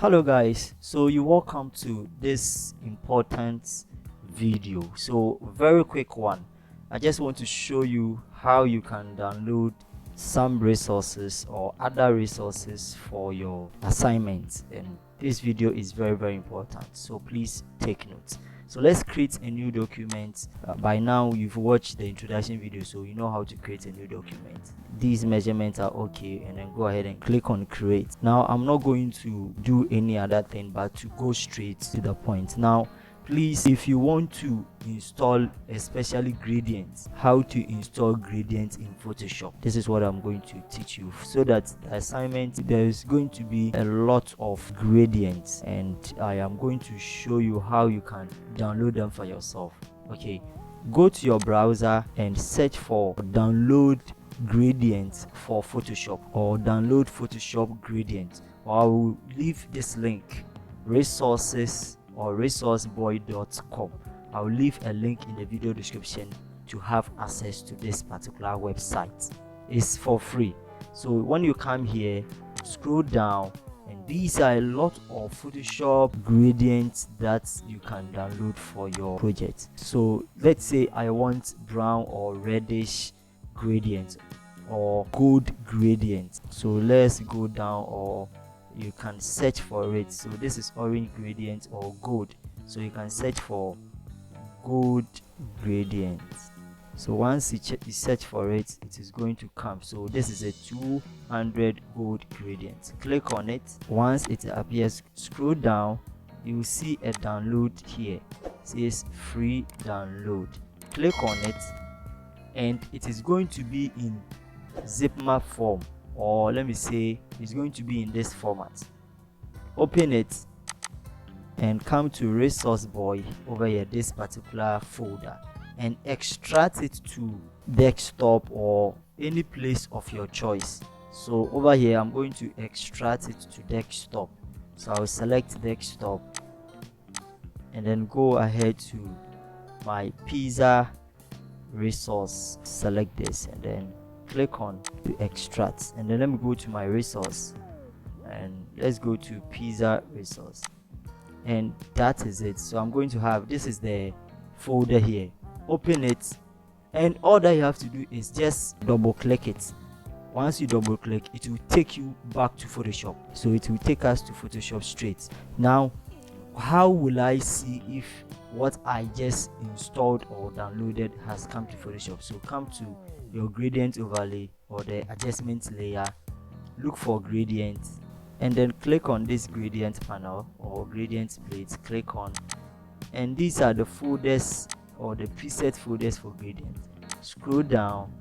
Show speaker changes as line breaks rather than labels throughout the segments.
Hello guys, so you welcome to this important video. So very quick one. I just want to show you how you can download some resources or other resources for your assignments, and this video is very important, so please take notes. So let's create a new document. By now you've watched the introduction video, so you know how to create a new document. These measurements are okay, and then go ahead and click on create. Now I'm not going to do any other thing but to go straight to the point. Now please, if you want to install especially gradients, how to install gradients in Photoshop, this is what I'm going to teach you, so that the assignment, there is going to be a lot of gradients and I am going to show you how you can download them for yourself. Okay, go to your browser and search for download gradients for Photoshop or download Photoshop gradients, or I will leave this link, resources or resourceboy.com. I'll leave a link in the video description to have access to this particular website. It's for free. So when you come here, scroll down, and these are a lot of Photoshop gradients that you can download for your project. So let's say I want brown or reddish gradient or gold gradient. So let's go down, or you can search for it. So this is orange gradient or gold, so you can search for gold gradient. So once you search for it, it is going to come. So this is a 200 gold gradient. Click on it. Once it appears, scroll down, you will see a download here. It says free download. Click on it, and it is going to be in zipmap form, or let me say it's going to be in this format. Open it and come to Resource Boy over here, this particular folder, and extract it to desktop or any place of your choice. So over here I'm going to extract it to desktop, so I'll select desktop and then go ahead to my Pisa resource, select this and then click on to extract, and then let me go to my resource and let's go to Pisa resource, and that is it. So I'm going to have, this is the folder here. Open it, and all that you have to do is just double click it. Once you double click, it will take you back to Photoshop, so it will take us to Photoshop straight. Now how will I see if what I just installed or downloaded has come to Photoshop? So come to your gradient overlay or the adjustment layer, look for gradient, and then click on this gradient panel or gradient plate. Click on, and these are the folders or the preset folders for gradient. Scroll down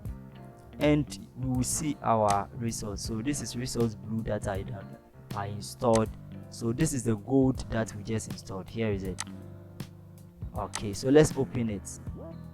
and we will see our resource. So this is resource blue that I installed. So this is the gold that we just installed. Here is it. Okay, so let's open it,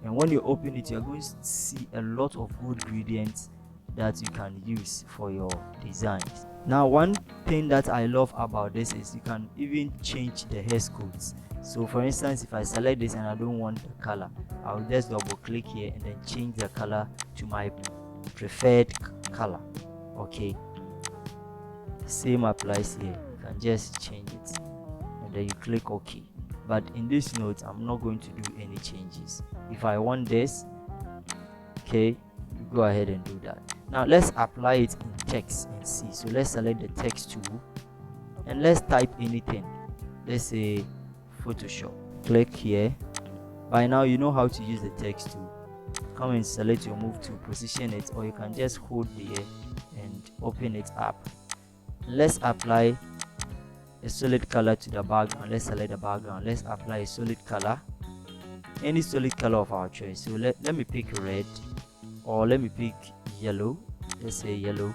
and when you open it, you're going to see a lot of good gradients that you can use for your designs. Now one thing that I love about this is you can even change the hash codes. So for instance, if I select this and I don't want the color, I'll just double click here and then change the color to my preferred color. Okay, same applies here. You can just change it and then you click OK. But in this note, I'm not going to do any changes. If I want this, okay, you go ahead and do that. Now let's apply it in text and see. So let's select the text tool and let's type anything. Let's say Photoshop. Click here. By now you know how to use the text tool. Come and select your move tool, position it, or you can just hold here and open it up. Let's apply a solid color to the background. Let's select the background. Let's apply a solid color, any solid color of our choice. So let me pick red, or let me pick yellow. Let's say yellow.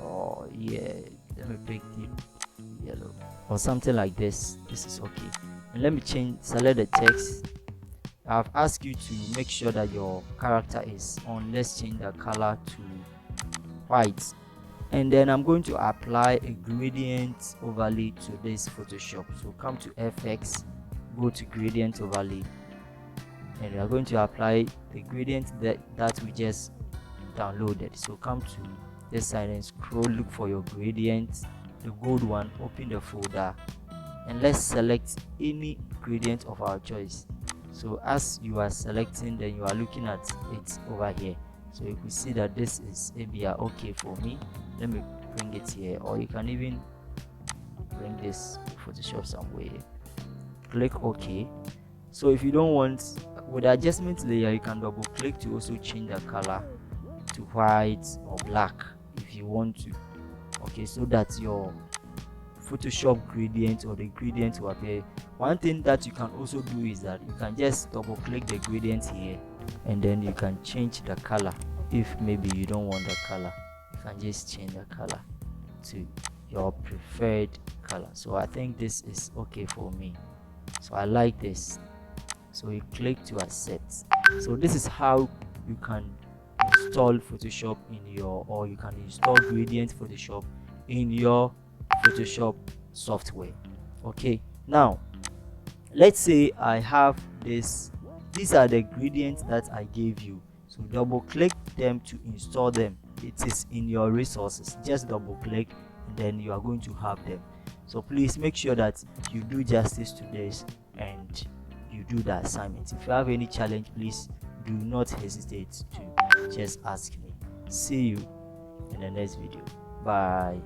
Oh yeah, let me pick deep yellow or something like this. This is okay. And let me select the text. I've asked you to make sure that your character is on. Let's change the color to white, and then I'm going to apply a gradient overlay to this Photoshop. So come to FX, go to gradient overlay, and we are going to apply the gradient that we just downloaded. So come to this side and scroll, look for your gradient, the gold one, open the folder, and let's select any gradient of our choice. So as you are selecting, then you are looking at it over here. So you can see that this is ABR okay for me. Let me bring it here, or you can even bring this Photoshop somewhere. Click OK. So if you don't want, with the adjustment layer, you can double click to also change the color to white or black if you want to. Okay, so that your Photoshop gradient or the gradient will appear. One thing that you can also do is that you can just double click the gradient here, and then you can change the color. If maybe you don't want the color, you can just change the color to your preferred color. So I think this is okay for me, so I like this. So you click to accept. So this is how you can install Photoshop in your, or you can install gradient Photoshop in your Photoshop software. Okay, now let's say I have this. These are the gradients that I gave you, so double click them to install them. It is in your resources. Just double click and then you are going to have them. So please make sure that you do justice to this and you do the assignment. If you have any challenge, please do not hesitate to just ask me. See you in the next video. Bye.